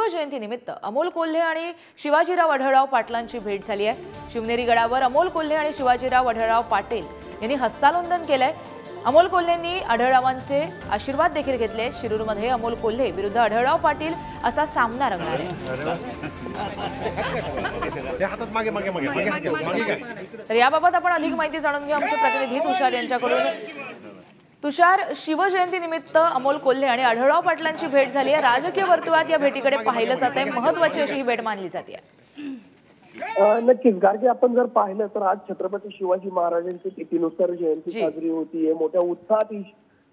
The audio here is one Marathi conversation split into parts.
शिवजयंतीनिमित्त अमोल कोल्हे आणि शिवाजीराव आढळराव पाटलांची भेट झाली आहे। शिवनेरी गडावर अमोल कोल्हे आणि शिवाजीराव आढळराव पाटील यांनी हस्तांदोलन केलंय। अमोल कोल्हेंनी आढळरावांचे आशीर्वाद देखील घेतले। शिरूरमध्ये अमोल कोल्हे विरुद्ध आढळराव पाटील असा सामना रंगणार आहे। तर याबाबत आपण अधिक माहिती जाणून घेऊ आमचे प्रतिनिधी तुषार यांच्याकडून। तुषार, शिवजयंतीनिमित्त अमोल कोल्हे आणि आढळराव पाटलांची भेट झाली आहे। राजकीय वर्तुळात या भेटीकडे पाहिलं जात आहे, महत्त्वाची अशी ही भेट मानली जाते। नक्कीच गार्गे, आपण जर पाहिलं तर आज छत्रपती शिवाजी महाराजांची तिथीनुसार जयंती साजरी होतीये। मोठ्या उत्साहात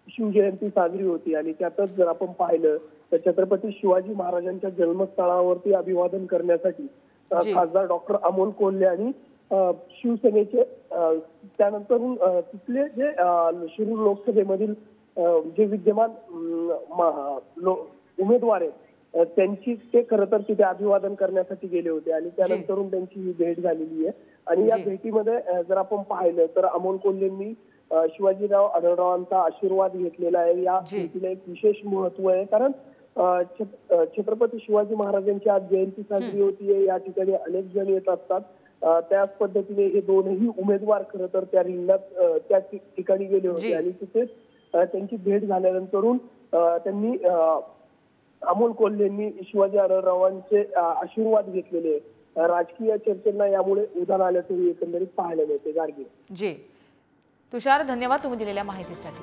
शिवजयंती साजरी होती आणि त्यातच जर आपण पाहिलं तर छत्रपती शिवाजी महाराजांच्या जन्मस्थळावरती अभिवादन करण्यासाठी खासदार डॉक्टर अमोल कोल्हे आणि शिवसेनेचे त्यानंतर तिथले जे शिरूर लोकसभेमधील जे विद्यमान उमेदवार आहेत त्यांची ते खरं तर तिथे अभिवादन करण्यासाठी गेले होते आणि त्यानंतरून त्यांची ही भेट झालेली आहे। आणि या भेटीमध्ये जर आपण पाहिलं तर अमोल कोल्हेंनी शिवाजीराव आढळरावांचा आशीर्वाद घेतलेला आहे। या भेटीला एक विशेष महत्व आहे, कारण छत्रपती शिवाजी महाराजांची आज जयंती साजरी होतीये। या ठिकाणी अनेक जण येत असतात। त्याच पद्धतीने हे दोनही उमेदवार खरं तर त्या रिंगणात त्या ठिकाणी गेले होते आणि तिथे त्यांची भेट झाल्यानंतरून त्यांनी अमोल कोल्हेंनी शिवाजी आढळरावांचे आशीर्वाद घेतलेले। राजकीय चर्चेला यामुळे उधाण आल्याचं एकंदरीत पाहायला मिळते। गार्गे जी, तुषार धन्यवाद तुम्ही दिलेल्या माहितीसाठी।